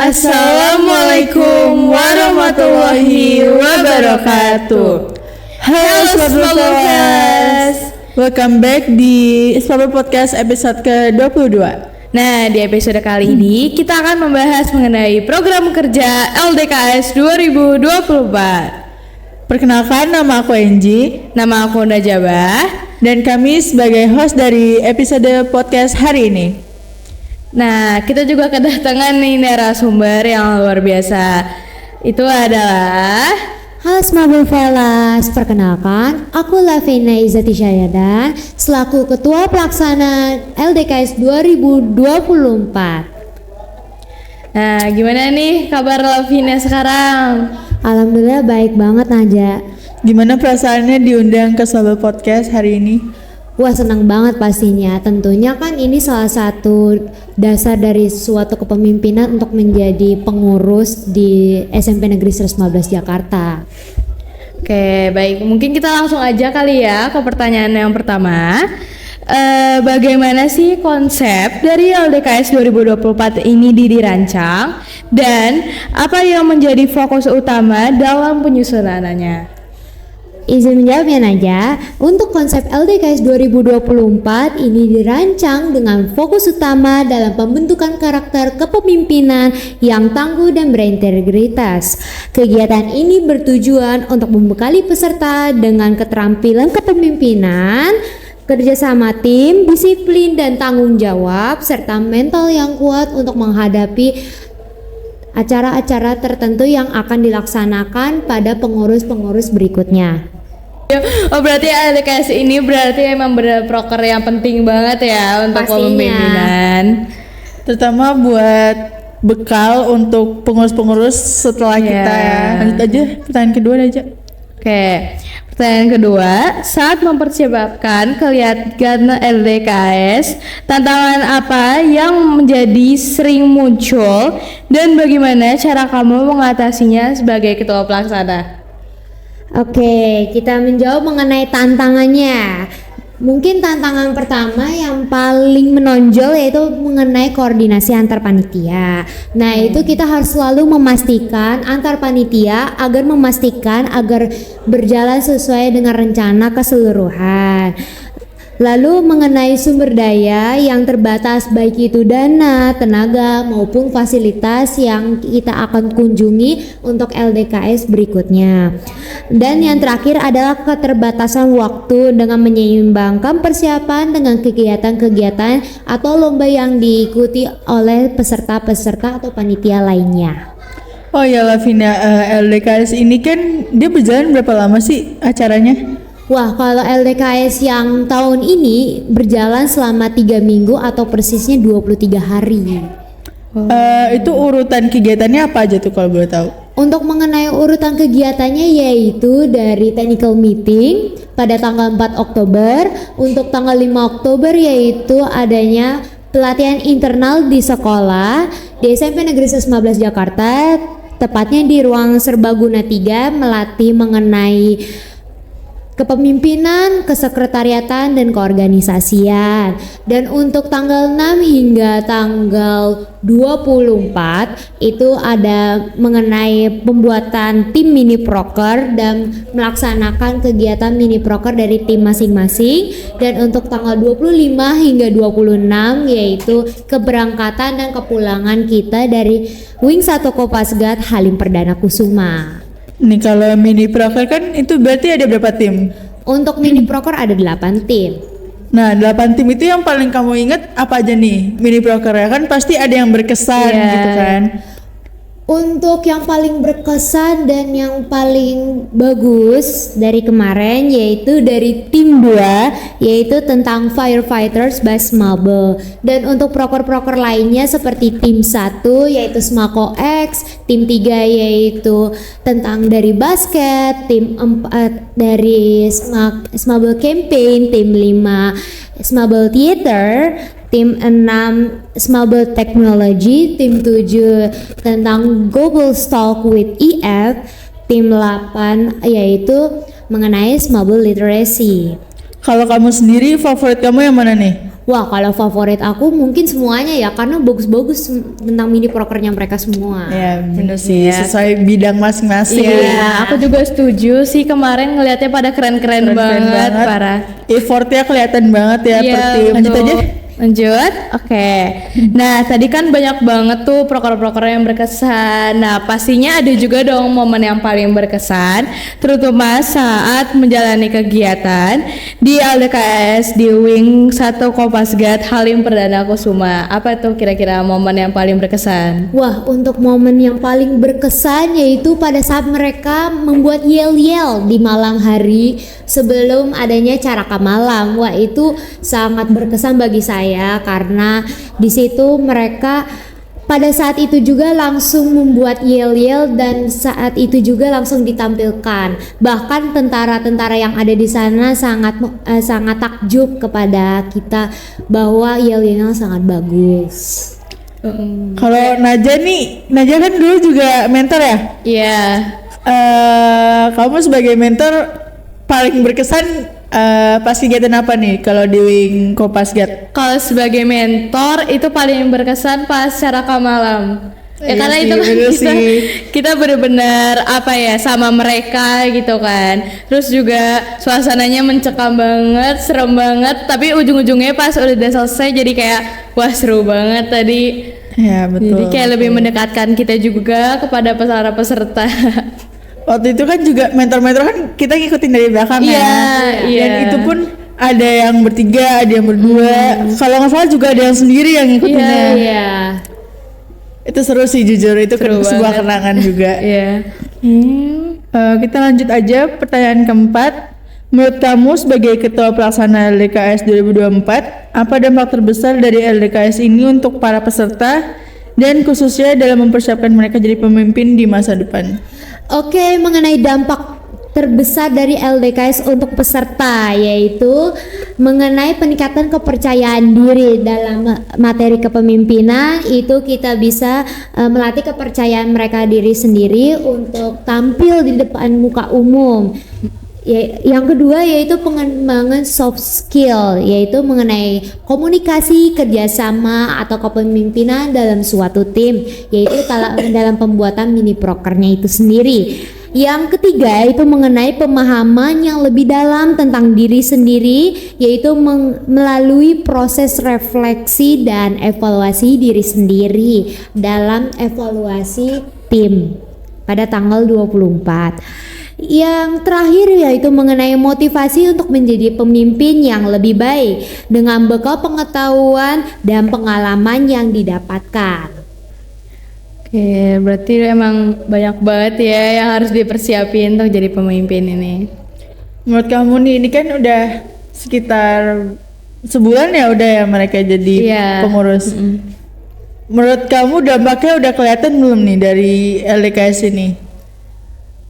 Assalamualaikum warahmatullahi wabarakatuh. Halo Smabel, welcome back di Smabel Podcast episode ke-22. Nah, di episode kali ini kita akan membahas mengenai program kerja LDKS 2024. Perkenalkan, nama aku Enji. Nama aku Najabah. Dan kami sebagai host dari episode podcast hari ini. Nah, kita juga kedatangan nih narasumber yang luar biasa. Itu adalah Halo Smabel Velas, perkenalkan aku Lavina Izzati Syahyadan selaku Ketua Pelaksana LDKS 2024. Nah, gimana nih kabar Lavina sekarang? Alhamdulillah baik banget Naja. Gimana perasaannya diundang ke Smabel Podcast hari ini? Wah, senang banget pastinya. Tentunya kan ini salah satu dasar dari suatu kepemimpinan untuk menjadi pengurus di SMP Negeri 115 Jakarta. Oke, baik. Mungkin kita langsung aja kali ya ke pertanyaan yang pertama. Bagaimana sih konsep dari LDKS 2024 ini dirancang dan apa yang menjadi fokus utama dalam penyusunannya? Izin menjawabnya Naja. Untuk konsep LDKS 2024 ini dirancang dengan fokus utama dalam pembentukan karakter kepemimpinan yang tangguh dan berintegritas. Kegiatan ini bertujuan untuk membekali peserta dengan keterampilan kepemimpinan, kerjasama tim, disiplin dan tanggung jawab, serta mental yang kuat untuk menghadapi acara-acara tertentu yang akan dilaksanakan pada pengurus-pengurus berikutnya. Oh, berarti LDKS ini berarti emang benar proker yang penting banget ya untuk kepemimpinan. Terutama buat bekal untuk pengurus-pengurus setelah kita ya. Lanjut aja pertanyaan kedua aja. Oke. Pertanyaan kedua, saat mempersiapkan kegiatan LDKS, tantangan apa yang menjadi sering muncul dan bagaimana cara kamu mengatasinya sebagai ketua pelaksana? Oke, kita menjawab mengenai tantangannya. Mungkin tantangan pertama yang paling menonjol yaitu mengenai koordinasi antar panitia. Nah, itu kita harus selalu memastikan antar panitia agar berjalan sesuai dengan rencana keseluruhan. Lalu mengenai sumber daya yang terbatas baik itu dana, tenaga maupun fasilitas yang kita akan kunjungi untuk LDKS berikutnya. Dan yang terakhir adalah keterbatasan waktu dengan menyeimbangkan persiapan dengan kegiatan-kegiatan atau lomba yang diikuti oleh peserta-peserta atau panitia lainnya. Oh ya Lavina, LDKS ini kan dia berjalan berapa lama sih acaranya? Wah, kalau LDKS yang tahun ini berjalan selama 3 minggu atau persisnya 23 hari. Itu urutan kegiatannya apa aja tuh kalau boleh tahu? Untuk mengenai urutan kegiatannya yaitu dari technical meeting pada tanggal 4 Oktober, untuk tanggal 5 Oktober yaitu adanya pelatihan internal di sekolah di SMP Negeri 115 Jakarta, tepatnya di ruang Serbaguna 3, melatih mengenai kepemimpinan, kesekretariatan dan keorganisasian. Dan untuk tanggal 6 hingga tanggal 24 itu ada mengenai pembuatan tim mini proker dan melaksanakan kegiatan mini proker dari tim masing-masing. Dan untuk tanggal 25 hingga 26 yaitu keberangkatan dan kepulangan kita dari Wing 1 Kopasgat Halim Perdana Kusuma. Nih kalau mini proker kan itu berarti ada berapa tim? Untuk mini proker ada 8 tim. Nah 8 tim itu yang paling kamu ingat apa aja nih mini proker ya? Kan pasti ada yang berkesan gitu kan? Untuk yang paling berkesan dan yang paling bagus dari kemarin yaitu dari tim 2 yaitu tentang Firefighters by Smabel. Dan untuk proker-proker lainnya seperti tim 1 yaitu Smako X, tim 3 yaitu tentang dari basket, tim 4 dari Smabel Campaign, tim 5 Smabel Theater, tim 6 Smabel Technology, tim 7 tentang Global Talk with EF, tim 8 yaitu mengenai Smabel Literacy. Kalau kamu sendiri favorit kamu yang mana nih? Wah, kalau favorit aku mungkin semuanya ya, karena bagus-bagus tentang mini prokernya mereka semua. Ya bener sih, sesuai bidang masing-masing. Iya, aku juga setuju sih, kemarin ngelihatnya pada keren-keren Keren-keren banget, parah. Effortnya kelihatan banget ya Iya, per tim. Lanjut betul. aja. Lanjut, oke. Nah, tadi kan banyak banget tuh proker-proker yang berkesan. Nah, pastinya ada juga dong momen yang paling berkesan, terutama saat menjalani kegiatan di LDKS di Wing 1 Kopasgat Halim Perdana Kusuma. Apa tuh kira-kira momen yang paling berkesan? Wah, untuk momen yang paling berkesan yaitu pada saat mereka membuat yel-yel di malam hari sebelum adanya caraka malam. Wah, itu sangat berkesan bagi saya karena di situ mereka pada saat itu juga langsung membuat yel-yel dan saat itu juga langsung ditampilkan. Bahkan tentara-tentara yang ada di sana sangat takjub kepada kita bahwa yel-yelnya sangat bagus. Kalau Naja kan dulu juga mentor ya. Iya. Kamu sebagai mentor paling berkesan pas kegiatan apa nih kalau di Wing Kopasgat? Kalau sebagai mentor itu paling berkesan pas caraka malam. Ya Iya karena sih, itu kan bener kita, sih. kita benar-benar apa ya sama mereka gitu kan. Terus juga suasananya mencekam banget, serem banget. Tapi ujung-ujungnya pas udah selesai jadi kayak wah seru banget tadi. Ya betul. Jadi kayak lebih mendekatkan kita juga kepada para peserta. Waktu itu kan juga mentor-mentor kan kita ngikutin dari belakang Iya, ya. iya. Dan itu pun ada yang bertiga, ada yang berdua. Kalau nggak salah juga ada yang sendiri yang ngikutinnya. Iya. Itu seru sih jujur, itu Seru sebuah banget. kenangan juga. Iya. Kita lanjut aja pertanyaan keempat. Menurut kamu sebagai ketua pelaksana LDKS 2024, apa dampak terbesar dari LDKS ini untuk para peserta dan khususnya dalam mempersiapkan mereka jadi pemimpin di masa depan? Oke, mengenai dampak terbesar dari LDKS untuk peserta yaitu mengenai peningkatan kepercayaan diri dalam materi kepemimpinan, itu kita bisa melatih kepercayaan mereka diri sendiri untuk tampil di depan muka umum. Yang kedua yaitu pengembangan soft skill, yaitu mengenai komunikasi, kerjasama atau kepemimpinan dalam suatu tim, yaitu dalam pembuatan mini prokernya itu sendiri. Yang ketiga itu mengenai pemahaman yang lebih dalam tentang diri sendiri, yaitu melalui proses refleksi dan evaluasi diri sendiri dalam evaluasi tim pada tanggal 24. Yang terakhir yaitu mengenai motivasi untuk menjadi pemimpin yang lebih baik dengan bekal pengetahuan dan pengalaman yang didapatkan. Oke, berarti emang banyak banget ya yang harus dipersiapin untuk jadi pemimpin ini. Menurut kamu nih, ini kan udah sekitar sebulan ya udah ya mereka jadi Iya. pengurus. Menurut kamu dampaknya udah kelihatan belum nih dari LDKS ini?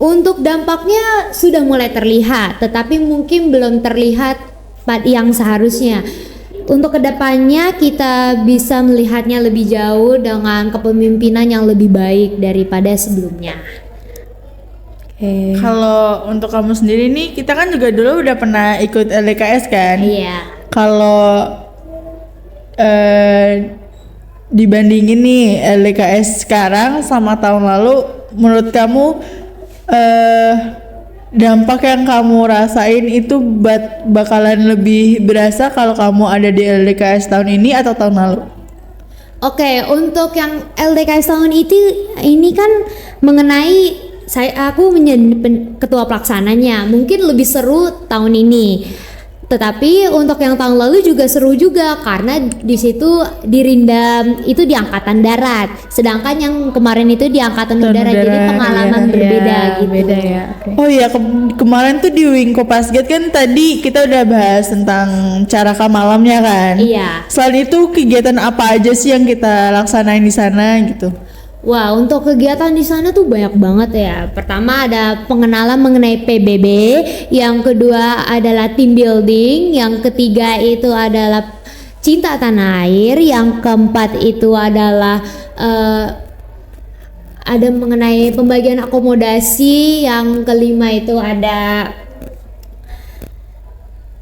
Untuk dampaknya sudah mulai terlihat, tetapi mungkin belum terlihat yang seharusnya. Untuk kedepannya kita bisa melihatnya lebih jauh dengan kepemimpinan yang lebih baik daripada sebelumnya. Oke. Kalau untuk kamu sendiri nih, kita kan juga dulu udah pernah ikut LDKS kan? Iya. Kalau dibandingin nih LDKS sekarang sama tahun lalu, menurut kamu dampak yang kamu rasain itu bakalan lebih berasa kalau kamu ada di LDKS tahun ini atau tahun lalu? Oke, untuk yang LDKS tahun ini kan mengenai aku menjadi ketua pelaksananya, mungkin lebih seru tahun ini. Tetapi untuk yang tahun lalu juga seru juga karena di situ dirindam itu di angkatan darat, sedangkan yang kemarin itu di angkatan udara, jadi pengalaman berbeda gitu. Beda ya. Oke. Oh iya, kemarin tuh di Wing Kopasgat kan tadi kita udah bahas tentang caraka malamnya kan? Iya. Selain itu kegiatan apa aja sih yang kita laksanain di sana gitu? Wah, untuk kegiatan di sana tuh banyak banget ya. Pertama ada pengenalan mengenai PBB, yang kedua adalah team building, yang ketiga itu adalah cinta tanah air, yang keempat itu adalah ada mengenai pembagian akomodasi, yang kelima itu ada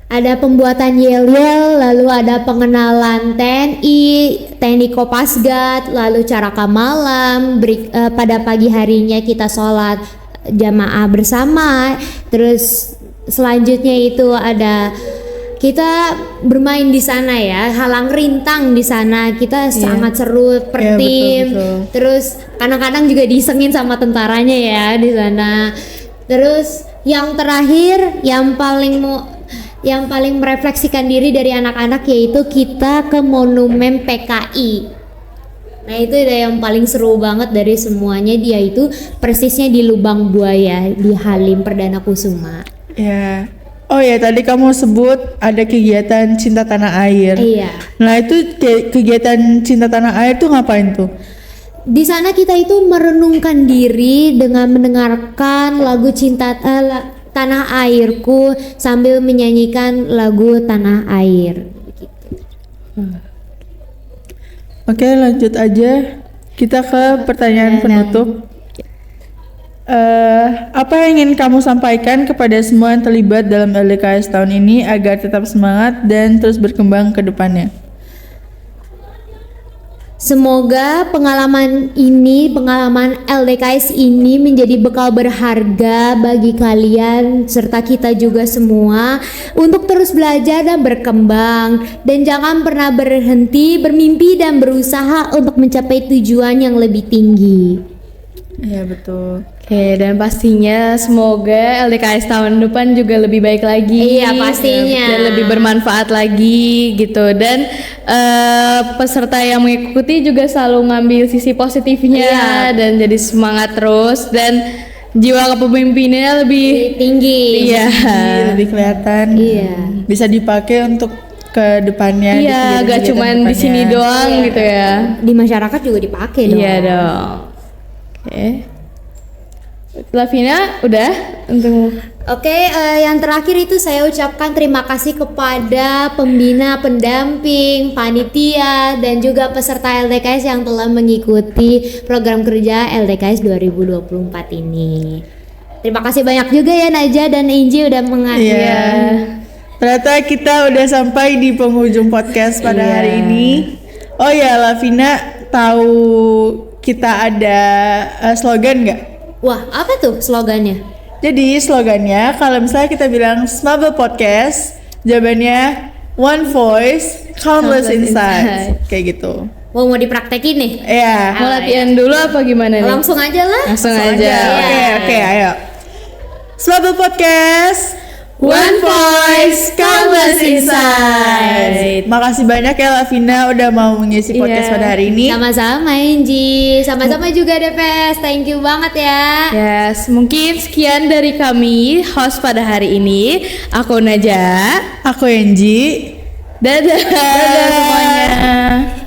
Ada pembuatan yel-yel, lalu ada pengenalan TNI Kopasgat, lalu caraka malam, pada pagi harinya kita sholat jamaah bersama. Terus selanjutnya itu ada kita bermain di sana ya, halang rintang di sana. Kita sangat seru per tim. betul. Terus kadang-kadang juga disengin sama tentaranya ya di sana. Terus yang terakhir yang paling merefleksikan diri dari anak-anak yaitu kita ke monumen PKI. Nah itu yang paling seru banget dari semuanya, dia itu persisnya di Lubang Buaya di Halim Perdana Kusuma. Ya. Oh ya, tadi kamu sebut ada kegiatan Cinta Tanah Air. Iya. Nah itu kegiatan Cinta Tanah Air tuh ngapain tuh? Di sana kita itu merenungkan diri dengan mendengarkan lagu Tanah Airku sambil menyanyikan lagu Tanah Air. Oke, lanjut aja. Kita ke pertanyaan penutup. Apa yang ingin kamu sampaikan kepada semua yang terlibat dalam LDKS tahun ini agar tetap semangat dan terus berkembang ke depannya? Semoga pengalaman LDKS ini menjadi bekal berharga bagi kalian serta kita juga semua untuk terus belajar dan berkembang, dan jangan pernah berhenti bermimpi dan berusaha untuk mencapai tujuan yang lebih tinggi. Iya betul. Oke, dan pastinya semoga LDKS tahun depan juga lebih baik lagi. Iya, pastinya. Dan lebih bermanfaat lagi gitu. Dan peserta yang mengikuti juga selalu ngambil sisi positifnya dan jadi semangat terus, dan jiwa kepemimpinannya lebih Tinggi. Iya. Lebih kelihatan. Iya. Bisa dipakai untuk ke depannya. Iya, gak cuman di sini doang gitu ya. Di masyarakat juga dipakai dong. Iya dong. Oke. Lavina udah untuk Oke, yang terakhir itu saya ucapkan terima kasih kepada pembina, pendamping, panitia, dan juga peserta LDKS yang telah mengikuti program kerja LDKS 2024 ini. Terima kasih banyak juga ya Najah dan Inji udah mengajar. Iya. Ternyata kita udah sampai di penghujung podcast pada hari ini. Oh ya, Lavina tahu kita ada slogan nggak? Wah, apa tuh slogannya? Jadi slogannya kalau misalnya kita bilang Smable Podcast, jawabannya One Voice, Countless Insights, kayak gitu. Mau dipraktekin nih? Iya. mau latihan dulu apa gimana nih? Langsung aja lah. Langsung aja. Oke, ayo. Smable Podcast, One Voice, Countless Insights. Makasih banyak ya Lavina udah mau mengisi podcast pada hari ini. Sama-sama Inji, sama-sama juga DPS. Thank you banget ya. Yes, mungkin sekian dari kami host pada hari ini. Aku Najah. Aku Enji. Dadah semuanya.